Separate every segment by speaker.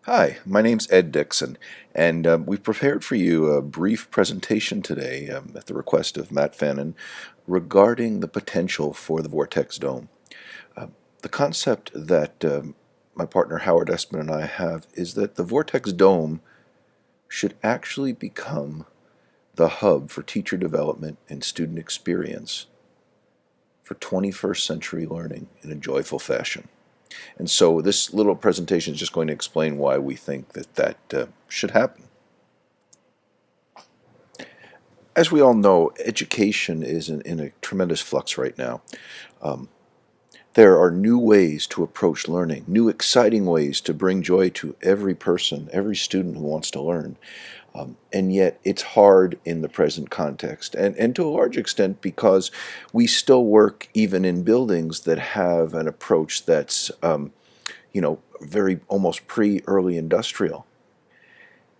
Speaker 1: Hi, my name's Ed Dixon, and we've prepared for you a brief presentation today at the request of Matt Fannin regarding the potential for the Vortex Dome. The concept that my partner Howard Espin and I have is that the Vortex Dome should actually become the hub for teacher development and student experience for 21st century learning in a joyful fashion. And so this little presentation is just going to explain why we think that should happen. As we all know, education is in a tremendous flux right now. Um, there are new ways to approach learning, new exciting ways to bring joy to every person, every student who wants to learn. And yet it's hard in the present context, and to a large extent because we still work even in buildings that have an approach that's very almost pre-early industrial.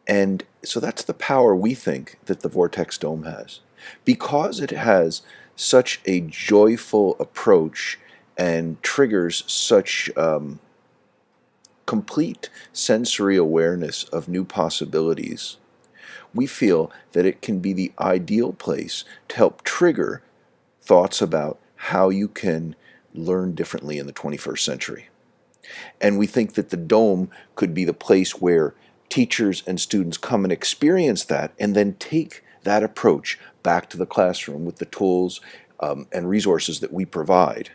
Speaker 1: And so that's the power we think that the Vortex Dome has. Because it has such a joyful approach and triggers such complete sensory awareness of new possibilities, we feel that it can be the ideal place to help trigger thoughts about how you can learn differently in the 21st century. And we think that the dome could be the place where teachers and students come and experience that and then take that approach back to the classroom with the tools and resources that we provide.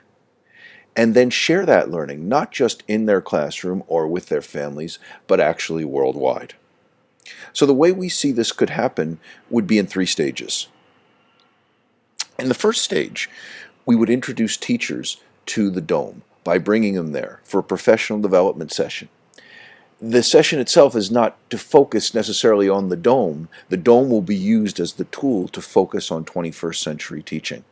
Speaker 1: And then share that learning, not just in their classroom or with their families, but actually worldwide. So the way we see this could happen would be in three stages. In the first stage, we would introduce teachers to the dome by bringing them there for a professional development session. The session itself is not to focus necessarily on the dome. The dome will be used as the tool to focus on 21st century teaching.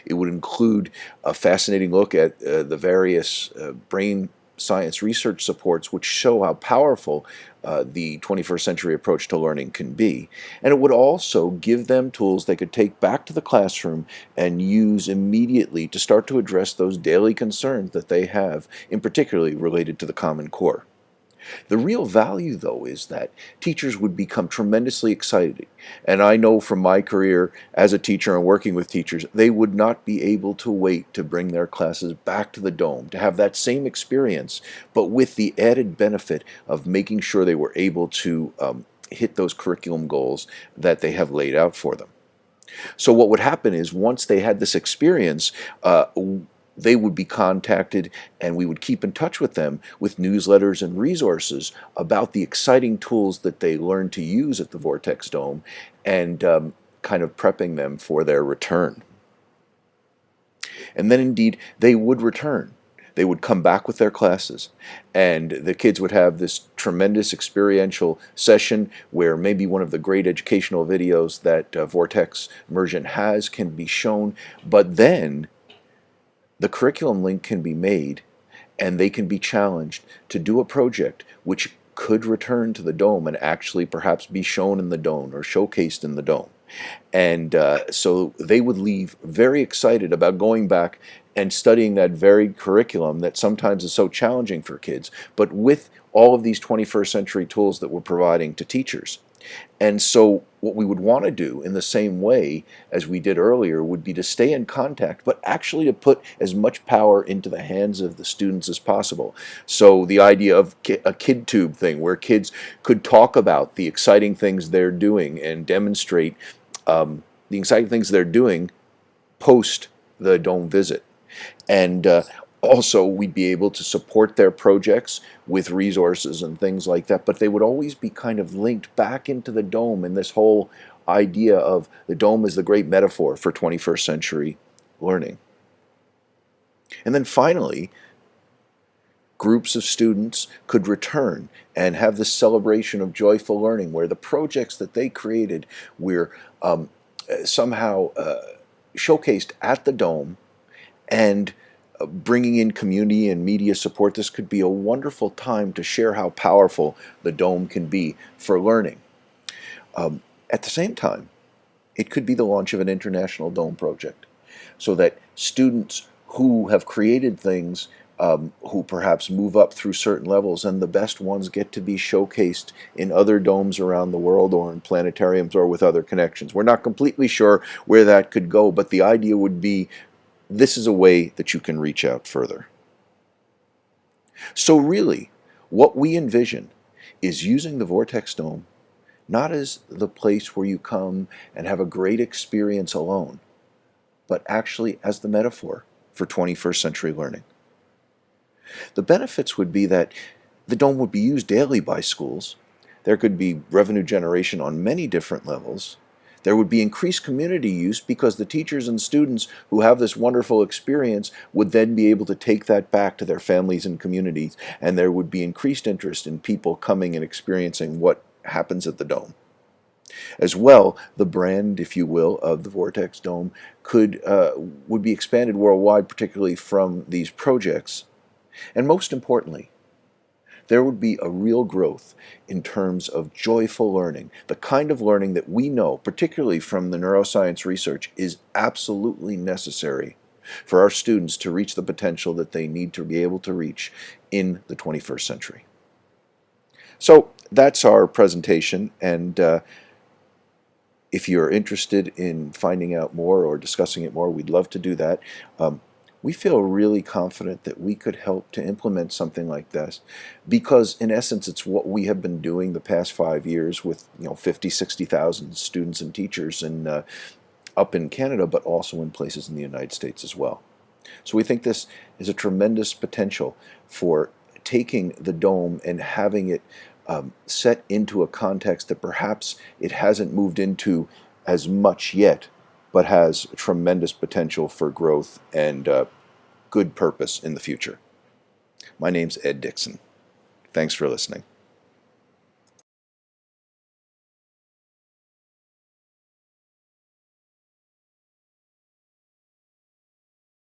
Speaker 1: It would include a fascinating look at the various brain science research supports which show how powerful the 21st century approach to learning can be. And it would also give them tools they could take back to the classroom and use immediately to start to address those daily concerns that they have, in particularly related to the Common Core. The real value, though, is that teachers would become tremendously excited. And I know from my career as a teacher and working with teachers, they would not be able to wait to bring their classes back to the dome, to have that same experience, but with the added benefit of making sure they were able to hit those curriculum goals that they have laid out for them. So what would happen is once they had this experience, they would be contacted and we would keep in touch with them with newsletters and resources about the exciting tools that they learned to use at the Vortex Dome and kind of prepping them for their return. And then indeed they would return. They would come back with their classes, and the kids would have this tremendous experiential session where maybe one of the great educational videos that Vortex Immersion has can be shown, but then the curriculum link can be made and they can be challenged to do a project which could return to the dome and actually perhaps be shown in the dome or showcased in the dome. And so they would leave very excited about going back and studying that very curriculum that sometimes is so challenging for kids, but with all of these 21st century tools that we're providing to teachers. And so what we would want to do in the same way as we did earlier would be to stay in contact, but actually to put as much power into the hands of the students as possible. So the idea of a KidTube thing where kids could talk about the exciting things they're doing and demonstrate the exciting things they're doing post the dome visit. And also, we'd be able to support their projects with resources and things like that, but they would always be kind of linked back into the dome and this whole idea of the dome as the great metaphor for 21st century learning. And then finally, groups of students could return and have this celebration of joyful learning where the projects that they created were somehow showcased at the dome and bringing in community and media support. This could be a wonderful time to share how powerful the dome can be for learning. At the same time, it could be the launch of an international dome project so that students who have created things who perhaps move up through certain levels, and the best ones get to be showcased in other domes around the world or in planetariums or with other connections. We're not completely sure where that could go, but the idea would be this is a way that you can reach out further. So really, what we envision is using the Vortex Dome not as the place where you come and have a great experience alone, but actually as the metaphor for 21st century learning. The benefits would be that the dome would be used daily by schools. There could be revenue generation on many different levels. There would be increased community use because the teachers and students who have this wonderful experience would then be able to take that back to their families and communities, and there would be increased interest in people coming and experiencing what happens at the dome. As well, the brand, if you will, of the Vortex Dome would be expanded worldwide, particularly from these projects. And most importantly, there would be a real growth in terms of joyful learning, the kind of learning that we know, particularly from the neuroscience research, is absolutely necessary for our students to reach the potential that they need to be able to reach in the 21st century. So that's our presentation, and if you're interested in finding out more or discussing it more, we'd love to do that. We feel really confident that we could help to implement something like this because, in essence, it's what we have been doing the past 5 years with 50, 60,000 students and teachers up in Canada, but also in places in the United States as well. So we think this is a tremendous potential for taking the dome and having it set into a context that perhaps it hasn't moved into as much yet, but has tremendous potential for growth and good purpose in the future. My name's Ed Dixon. Thanks for listening.